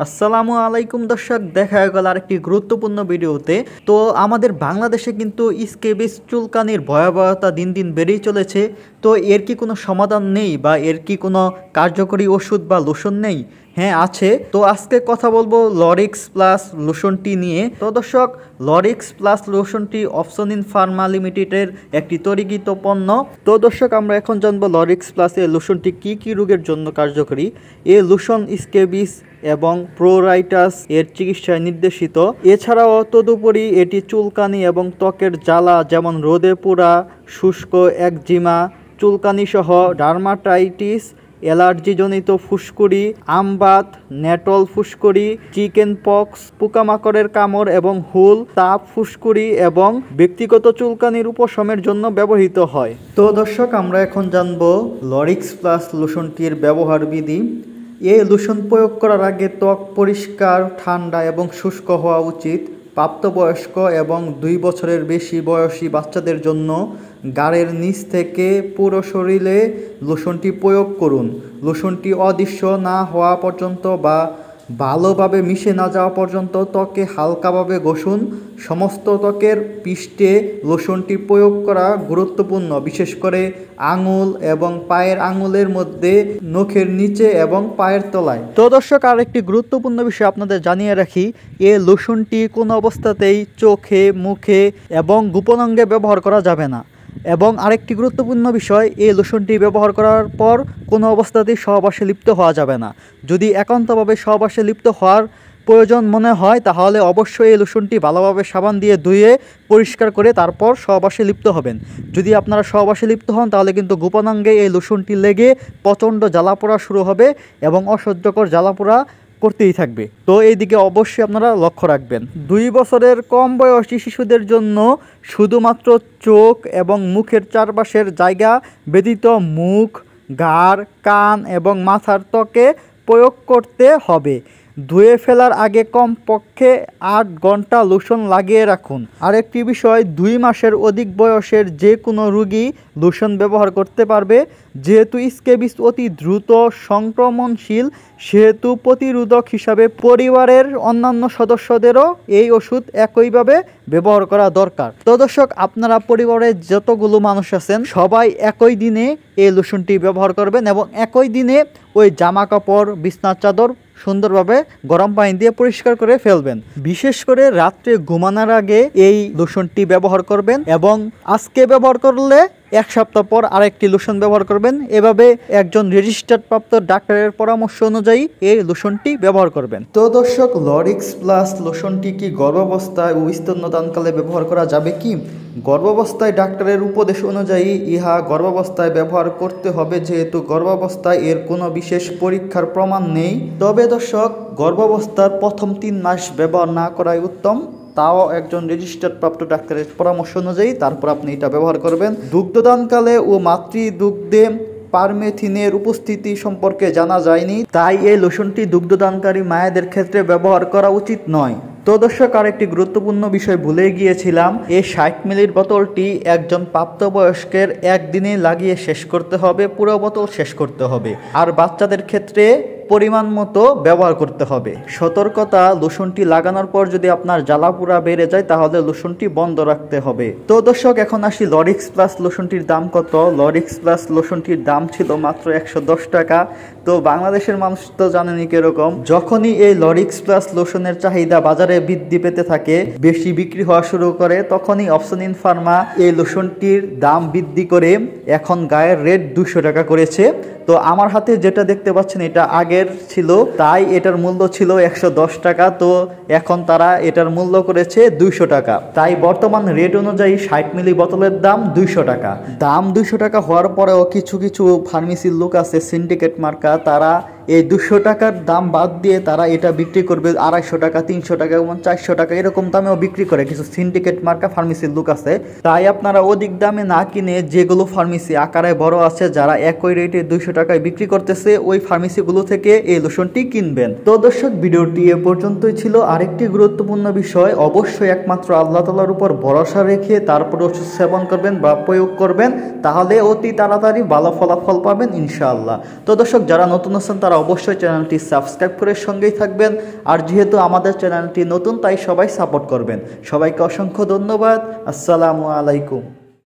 আসসালামু আলাইকুম দর্শক, দেখা গেল আরেকটি গুরুত্বপূর্ণ ভিডিওতে। তো আমাদের বাংলাদেশে কিন্তু স্ক্যাবিস চুলকানির ভয়াবহতা দিন দিন বেড়েই চলেছে। তো এর কি কোনো সমাধান নেই বা এর কি কোনো কার্যকরী ওষুধ বা লোশন নেই? হ্যাঁ আছে। তো আজকে কথা বলবো লরিক্স প্লাস লোশনটি নিয়ে। তো দর্শক, লরিক্স প্লাস লোশনটি অপসনিন ফার্মা লিমিটেডের একটি তৈরিকৃত পণ্য। তো দর্শক, আমরা এখন জানবো লরিক্স প্লাস এই লোশনটি কি কি রোগের জন্য কার্যকরী। এই লোশন স্ক্যাবিস এবং প্রোরাইটাস এর চিকিৎসায় নির্দেশিত। এছাড়াও তদুপরি এটি চুলকানি এবং ত্বকের জ্বালা যেমন রোদে পোড়া, শুষ্ক একজিমা, চুলকানি সহ ডার্মাটাইটিস, অ্যালার্জিজনিত ফুসকুড়ি, আমবাত, নেটল ফুসকুড়ি, চিকেন পক্স, পোকামাকড়ের কামড় এবং হুল, তাপ ফুসকুড়ি এবং ব্যক্তিগত চুলকানির উপশমের জন্য ব্যবহৃত হয়। তো দর্শক, আমরা এখন জানবো লরিক্স প্লাস লোশনটির ব্যবহার বিধি। এই লোশন প্রয়োগ করার আগে ত্বক পরিষ্কার, ঠান্ডা এবং শুষ্ক হওয়া উচিত। প্রাপ্তবয়স্ক এবং 2 বছরের বেশি বয়সী বাচ্চাদের জন্য গাড়ের নিচ থেকে পুরো শরীরে লোশনটি প্রয়োগ করুন। লোশনটি অদৃশ্য না হওয়া পর্যন্ত বা ভালোভাবে মিশে না যাওয়া পর্যন্ত ত্বকে হালকাভাবে ঘষুন। সমস্ত ত্বকের পৃষ্ঠে লোশনটি প্রয়োগ করা গুরুত্বপূর্ণ, বিশেষ করে আঙুল এবং পায়ের আঙুলের মধ্যে, নখের নিচে এবং পায়ের তলায়। তো দর্শক, আর একটি গুরুত্বপূর্ণ বিষয় আপনাদের জানিয়ে রাখি, এই লোশনটি কোনো অবস্থাতেই চোখে, মুখে এবং গোপন অঙ্গে ব্যবহার করা যাবে না। এবং আরেকটি গুরুত্বপূর্ণ বিষয়, এই লোশনটি ব্যবহার করার পর কোনো অবস্থাতেই সহবাসে লিপ্ত হওয়া যাবে না। যদি একান্তভাবে সহবাসে লিপ্ত হওয়ার প্রয়োজন মনে হয় তাহলে অবশ্যই এই লোশনটি ভালোভাবে সাবান দিয়ে ধুয়ে পরিষ্কার করে তারপর সহবাসে লিপ্ত হবেন। যদি আপনারা সহবাসে লিপ্ত হন তাহলে কিন্তু গোপনাঙ্গে এই লোশনটি লেগে প্রচণ্ড জ্বালাপোড়া শুরু হবে এবং অসহ্যকর জ্বালাপোড়া করতেই থাকবে। তো এই দিকে অবশ্যই আপনারা লক্ষ্য রাখবেন। 2 বছরের কম বয়সী শিশুদের জন্য শুধুমাত্র চোখ এবং মুখের চারপাশের জায়গা ব্যতীত মুখ, ঘাড়, কান এবং মাথার ত্বকে প্রয়োগ করতে হবে। ধুয়ে ফেলার আগে কমপক্ষে 8 ঘন্টা লোশন লাগিয়ে রাখুন। আরেকটি বিষয়, 2 মাসের অধিক বয়সের যে কোনো রোগী লোশন ব্যবহার করতে পারবে। যেহেতু স্ক্যাবিস অতি দ্রুত সংক্রমণশীল, সেহেতু প্রতিরোধক হিসাবে পরিবারের অন্যান্য সদস্যদেরও এই ওষুধ একইভাবে ব্যবহার করা দরকার। তো দর্শক, আপনারা পরিবারের যতগুলো মানুষ আছেন সবাই একই দিনে এই লোশনটি ব্যবহার করবেন এবং একই দিনে ওই জামা কাপড়, বিছনার চাদর সুন্দরভাবে গরম পানি দিয়ে পরিষ্কার করে ফেলবেন। বিশেষ করে রাত্রে ঘুমানোর আগে এই লোশনটি ব্যবহার করবেন এবং আজকে ব্যবহার করলে 1 সপ্তাহ পর আরেকটি লোশন ব্যবহার করবেন। এভাবে একজন রেজিস্টার্ড প্রাপ্ত ডাক্তারের পরামর্শ অনুযায়ী এই লোশনটি ব্যবহার করবেন। তো দর্শক, লরিক্স প্লাস লোশনটি কি গর্ভাবস্থায় ও স্তন্যদানকালে ব্যবহার করা যাবে কি? গর্ভাবস্থায় ডাক্তারের উপদেশ অনুযায়ী ইহা গর্ভাবস্থায় ব্যবহার করতে হবে, যেহেতু গর্ভাবস্থায় এর কোনো বিশেষ পরীক্ষার প্রমাণ নেই। তবে দর্শক, গর্ভাবস্থার প্রথম 3 মাস ব্যবহার না করাই উত্তম, তাও একজন রেজিস্টার্ড প্রাপ্ত ডাক্তারের পরামর্শ অনুযায়ী। তারপর আপনি এটা ব্যবহার করবেন। দুগ্ধদানকালে ও মাতৃদুগ্ধে পারমেথিনের উপস্থিতি সম্পর্কে জানা যায়নি, তাই এই লোশনটি দুগ্ধদানকারী মায়েদের ক্ষেত্রে ব্যবহার করা উচিত নয়। তো দর্শক, আরেকটি গুরুত্বপূর্ণ বিষয় ভুলে গিয়েছিলাম, এই 60 মিলির বোতলটি একজন প্রাপ্তবয়স্কের একদিনে লাগিয়ে শেষ করতে হবে, পুরো বোতল শেষ করতে হবে। আর বাচ্চাদের ক্ষেত্রে পরিমাণ মতো ব্যবহার করতে হবে। সতর্কতা, লোশনটি লাগানোর পর যদি আপনার জ্বালাপোড়া বেড়ে যায় তাহলে লোশনটি বন্ধ রাখতে হবে। তো দর্শক, এখন আসি লরিক্স প্লাস লোশনটির দাম কত। লরিক্স প্লাস লোশনটির দাম ছিল মাত্র 110 টাকা। তো বাংলাদেশের মানুষ তো জানেনই কিরকম, যখনই এই লরিক্স প্লাস লোশনের চাহিদা বাজারে বৃদ্ধি পেতে থাকে, বেশি বিক্রি হওয়া শুরু করে, তখনই অপসনিন ফার্মা এই লোশনটির দাম বৃদ্ধি করে এখন গায়ের রেট 200 টাকা করেছে। তো আমার হাতে যেটা দেখতে পাচ্ছেন এটা আগের ছিল, তাই এটার মূল্য ছিল 110 টাকা। তো এখন তারা এটার মূল্য করেছে 200 টাকা। তাই বর্তমান রেট অনুযায়ী 60 মিলি বোতলের দাম 200 টাকা। দাম 200 টাকা হওয়ার পরেও কিছু কিছু ফার্মেসির লোক আছে, সিন্ডিকেট মার্কা, তারা এই 200 টাকার দাম বাদ দিয়ে তারা এটা বিক্রি করবে 250 টাকা, 300 টাকা এবং 400 টাকা এরকম দামেও বিক্রি করে কিছু সিন্ডিকেট মার্কা ফার্মেসির লোক আছে। তাই আপনারা অধিক দামে না কিনে যেগুলো ফার্মেসি আকারে বড় আছে, যারা একই রেটে 200 টাকায় বিক্রি করতেছে, ওই ফার্মেসিগুলো থেকে এই লোশনটি কিনবেন। তো দর্শক, ভিডিওটি এ পর্যন্তই ছিল। আরেকটি গুরুত্বপূর্ণ বিষয়, অবশ্যই একমাত্র আল্লাহ তাআলার উপর ভরসা রেখে তারপর ওষুধ সেবন করবেন বা প্রয়োগ করবেন, তাহলে অতি তাড়াতাড়ি ভালো ফলাফল পাবেন ইনশাআল্লাহ। তো দর্শক, যারা নতুন আছেন তারা অবশ্যই চ্যানেলটি সাবস্ক্রাইব করে সঙ্গেই থাকবেন। আর যেহেতু আমাদের চ্যানেলটি নতুন, তাই সবাই সাপোর্ট করবেন। সবাইকে অসংখ্য ধন্যবাদ। আসসালামু আলাইকুম।